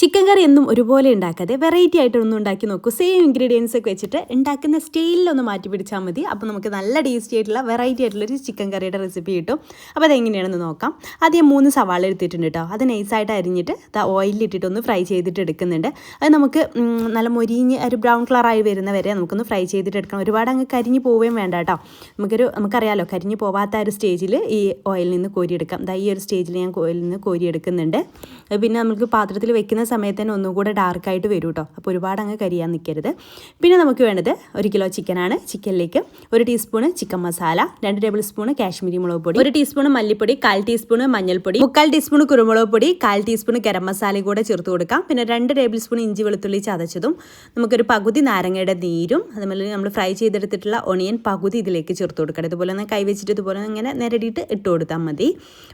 Chicken കറി എന്നും ഒരുപോലെ ഉണ്ടാക്കാതെ വെറൈറ്റി ആയിട്ടൊന്നും ഉണ്ടാക്കി നോക്കൂ. സെയിം ഇൻഗ്രീഡിയൻസ് ഒക്കെ വെച്ചിട്ട് ഉണ്ടാക്കുന്ന സ്റ്റൈലിലൊന്ന് മാറ്റി പിടിച്ചാൽ മതി. അപ്പോൾ നമുക്ക് നല്ല ടേസ്റ്റി ആയിട്ടുള്ള വെറൈറ്റി ആയിട്ടുള്ളൊരു ചിക്കൻ കറിയുടെ റെസിപ്പി കിട്ടും. അപ്പോൾ അതെങ്ങനെയാണെന്ന് നോക്കാം. ആദ്യം 3 സവാള എടുത്തിട്ടുണ്ട് കേട്ടോ. അത് നൈസായിട്ട് അരിഞ്ഞിട്ട് ഓയിലിട്ടിട്ടൊന്ന് ഫ്രൈ ചെയ്തിട്ട് എടുക്കുന്നുണ്ട്. അത് നമുക്ക് നല്ല മൊരിഞ്ഞ് ഒരു ബ്രൗൺ കളറായി വരുന്ന വരെ നമുക്കൊന്ന് ഫ്രൈ ചെയ്തിട്ട് എടുക്കണം. ഒരുപാട് അങ്ങ് കരിഞ്ഞ് പോവുകയും വേണ്ട കേട്ടോ. നമുക്കറിയാമല്ലോ കരിഞ്ഞ് പോവാത്ത ഒരു സ്റ്റേജിൽ ഈ ഓയിലിൽ നിന്ന് കോരിയെടുക്കാം. ഈ ഒരു സ്റ്റേജിൽ ഞാൻ ഓയിലിൽ നിന്ന് കോരിയെടുക്കുന്നുണ്ട്. പിന്നെ നമുക്ക് പാത്രത്തിൽ വെക്കുന്ന സമയത്ത് തന്നെ ഒന്നുകൂടെ ഡാർക്കായിട്ട് വരും കേട്ടോ. അപ്പോൾ ഒരുപാട് അങ്ങ് കരിയാൻ നിൽക്കരുത്. പിന്നെ നമുക്ക് വേണ്ടത് 1 കിലോ ചിക്കനാണ്. ചിക്കനിലേക്ക് 1 teaspoon chicken masala, 2 table spoon Kashmiri മുളക് പൊടി, 1 ടീസ്പൂൺ മല്ലിപ്പൊടി, 1/4 ടീസ്പൂൺ മഞ്ഞൾപ്പൊടി, 3/4 ടീസ്പൂൺ കുരുമുളക് പൊടി, 1/4 ടീസ്പൂൺ ഗരം മസാലയും കൂടെ ചേർത്ത് കൊടുക്കാം. പിന്നെ 2 ടേബിൾ സ്പൂൺ ഇഞ്ചി വെളുത്തുള്ളി ചതച്ചതും, നമുക്കൊരു പകുതി നാരങ്ങയുടെ നീരും, അതുപോലെ നമ്മൾ ഫ്രൈ ചെയ്തെടുത്തിട്ടുള്ള ഒണിയൻ പകുതി ഇതിലേക്ക് ചേർത്ത് കൊടുക്കണം. ഇതുപോലെ ഒന്ന് കൈവച്ചിട്ട് ഇതുപോലെ ഇങ്ങനെ നിരടിയിട്ട് ഇട്ട് കൊടുത്താൽ മതി.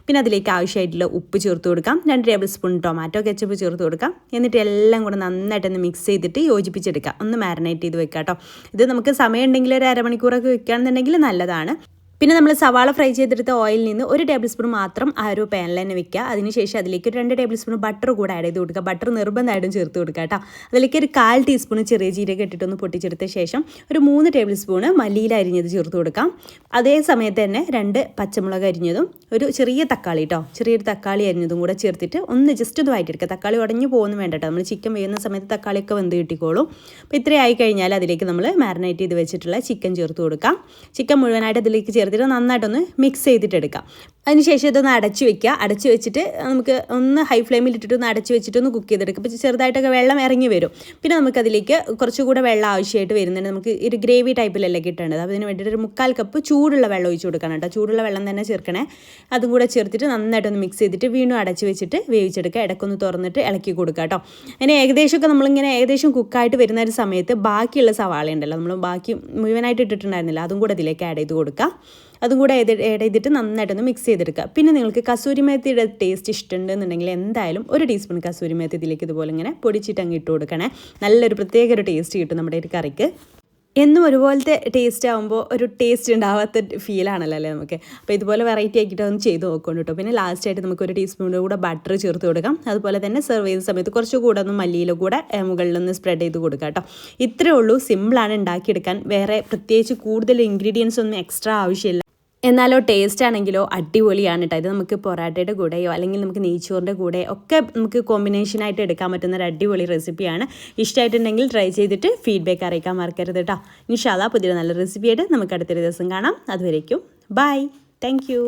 പിന്നെ അതിലേക്ക് ആവശ്യമായിട്ടുള്ള ഉപ്പ് ചേർത്ത് കൊടുക്കാം. 2 ടേബിൾ സ്പൂൺ ടൊമാറ്റോ കെച്ചപ്പ് ചേർത്ത് കൊടുക്കാം. എന്നിട്ട് എല്ലാം കൂടെ നന്നായിട്ടൊന്ന് മിക്സ് ചെയ്തിട്ട് യോജിപ്പിച്ചെടുക്കാം. ഒന്ന് മാരിനേറ്റ് ചെയ്ത് വെക്കാം കേട്ടോ. ഇത് നമുക്ക് സമയം ഉണ്ടെങ്കിൽ ഒരു അരമണിക്കൂറൊക്കെ വെക്കുകയാണെന്നുണ്ടെങ്കിൽ നല്ലതാണ്. പിന്നെ നമ്മൾ സവാള ഫ്രൈ ചെയ്തെടുത്ത ഓയിലിൽ നിന്ന് 1 ടേബിൾ സ്പൂൺ മാത്രം ആ ഒരു പാനിൽ തന്നെ വെക്കുക. അതിനുശേഷം അതിലേക്ക് 2 ടേബിൾ സ്പൂൺ ബട്ടർ കൂടെ ആഡ് ചെയ്ത് കൊടുക്കുക. ബട്ടർ നിർബന്ധമായിട്ടും ചേർത്ത് കൊടുക്കുക കേട്ടോ. അതിലേക്ക് 1/4 ടീസ്പൂൺ ചെറിയ ജീരകം ഇട്ടിട്ടൊന്ന് പൊട്ടിച്ചെടുത്ത ശേഷം 3 ടേബിൾ സ്പൂൺ മല്ലിയില അരിഞ്ഞത് ചേർത്ത് കൊടുക്കാം. അതേ സമയത്ത് തന്നെ 2 പച്ചമുളക് അരിഞ്ഞതും ഒരു ചെറിയ തക്കാളി കേട്ടോ, ചെറിയൊരു തക്കാളി അരിഞ്ഞതും കൂടെ ചേർത്തിട്ട് ഒന്ന് ജസ്റ്റ് ഒന്ന് വഴറ്റിയെടുക്കുക. തക്കാളി ഉടഞ്ഞു പോകുന്നു വേണ്ട കേട്ടോ. നമ്മൾ ചിക്കൻ വേകുന്ന സമയത്ത് തക്കാളിയൊക്കെ വെന്ത് കിട്ടിക്കോളും. അപ്പോൾ ഇത്രയായി കഴിഞ്ഞാൽ അതിലേക്ക് നമ്മൾ മാരിനേറ്റ് ചെയ്ത് വെച്ചിട്ടുള്ള ചിക്കൻ ചേർത്ത് കൊടുക്കാം. ചിക്കൻ മുഴുവനായിട്ട് അതിലേക്ക് ചേർത്തിട്ട് നന്നായിട്ടൊന്ന് മിക്സ് ചെയ്തിട്ടെടുക്കാം. അതിനുശേഷം ഇതൊന്ന് അടച്ചു വെക്കുക. അടച്ചു വെച്ചിട്ട് നമുക്ക് ഒന്ന് ഹൈ ഫ്ലെയിമിൽ ഇട്ടിട്ട് ഒന്ന് അടച്ചു വെച്ചിട്ട് ഒന്ന് കുക്ക് ചെയ്തെടുക്കുക. അപ്പോൾ ചെറുതായിട്ടൊക്കെ വെള്ളം ഇറങ്ങി വരും. പിന്നെ നമുക്കതിലേക്ക് കുറച്ചുകൂടെ വെള്ളം ആവശ്യമായിട്ട് വരുന്നുണ്ട്. നമുക്ക് ഒരു ഗ്രേവി ടൈപ്പിലല്ലേ കിട്ടേണ്ടത്. അപ്പോൾ അതിന് വേണ്ടിയിട്ട് ഒരു 1/4 കപ്പ് ചൂടുള്ള വെള്ളം ഒഴിച്ച് കൊടുക്കണം കേട്ടോ. ചൂടുള്ള വെള്ളം തന്നെ ചേർക്കണേ. അതും കൂടെ ചേർത്തിട്ട് നന്നായിട്ടൊന്ന് മിക്സ് ചെയ്തിട്ട് വീണ്ടും അടച്ചു വെച്ചിട്ട് വേവിച്ചെടുക്കുക. ഇടയ്ക്കൊന്ന് തുറന്നിട്ട് ഇളക്കി കൊടുക്കുക കേട്ടോ. അങ്ങനെ ഏകദേശമൊക്കെ നമ്മളിങ്ങനെ ഏകദേശം കുക്കായിട്ട് വരുന്ന ഒരു സമയത്ത് ബാക്കിയുള്ള സവാള ഉണ്ടല്ലോ, നമ്മൾ ബാക്കി മുഴുവനായിട്ട് ഇട്ടിട്ടുണ്ടായിരുന്നില്ല, അതും കൂടെ അതിലേക്ക് ആഡ് ചെയ്ത് കൊടുക്കുക. അതും കൂടെ ആഡ് ചെയ്തിട്ട് നന്നായിട്ടൊന്ന് മിക്സ് ചെയ്തെടുക്കുക. പിന്നെ നിങ്ങൾക്ക് കസൂരി മേത്തിയുടെ ടേസ്റ്റ് ഇഷ്ടമുണ്ടെന്നുണ്ടെങ്കിൽ എന്തായാലും 1 ടീസ്പൂൺ കസൂരി മേത്തി ഇതിലേക്ക് ഇതുപോലെ ഇങ്ങനെ പൊടിച്ചിട്ട് അങ്ങ് ഇട്ട് കൊടുക്കണേ. നല്ലൊരു പ്രത്യേക ഒരു ടേസ്റ്റ് കിട്ടും നമ്മുടെ ഒരു കറിക്ക്. എന്നും ഒരുപോലത്തെ ടേസ്റ്റ് ആകുമ്പോൾ ഒരു ടേസ്റ്റ് ഉണ്ടാവാത്ത ഫീലാണല്ലോ അല്ലേ നമുക്ക്. അപ്പോൾ ഇതുപോലെ വെറൈറ്റി ആക്കിയിട്ട് ഒന്ന് ചെയ്ത് നോക്കണം കേട്ടോ. പിന്നെ ലാസ്റ്റായിട്ട് നമുക്ക് 1 ടീസ്പൂൺ കൂടെ ബട്ടർ ചേർത്ത് കൊടുക്കാം. അതുപോലെ തന്നെ സെർവ് ചെയ്യുന്ന സമയത്ത് കുറച്ചുകൂടെ ഒന്ന് മല്ലിയില കൂടെ മുകളിലൊന്ന് സ്പ്രെഡ് ചെയ്ത് കൊടുക്കാം കേട്ടോ. ഇത്രയേ ഉള്ളൂ. സിമ്പിളാണ് ഉണ്ടാക്കിയെടുക്കാൻ. വേറെ പ്രത്യേകിച്ച് കൂടുതൽ ഇൻഗ്രീഡിയൻസ് ഒന്നും എക്സ്ട്രാ ആവശ്യമില്ല. എന്നാലോ ടേസ്റ്റ് ആണെങ്കിലോ അടിപൊളിയാണ് കേട്ടോ. ഇത് നമുക്ക് പൊറാട്ടയുടെ കൂടെയോ അല്ലെങ്കിൽ നമുക്ക് നെയ്ച്ചോറിൻ്റെ കൂടെ ഒക്കെ നമുക്ക് കോമ്പിനേഷനായിട്ട് എടുക്കാൻ പറ്റുന്ന ഒരു അടിപൊളി റെസിപ്പിയാണ്. ഇഷ്ടമായിട്ടുണ്ടെങ്കിൽ ട്രൈ ചെയ്തിട്ട് ഫീഡ്ബാക്ക് അറിയിക്കാൻ മറക്കരുത് കേട്ടോ. ഇൻഷാ അല്ലാഹ് പുതിയ നല്ല റെസിപ്പിയായിട്ട് നമുക്ക് അടുത്തൊരു ദിവസം കാണാം. അതുവരേക്കും ബൈ. Thank you.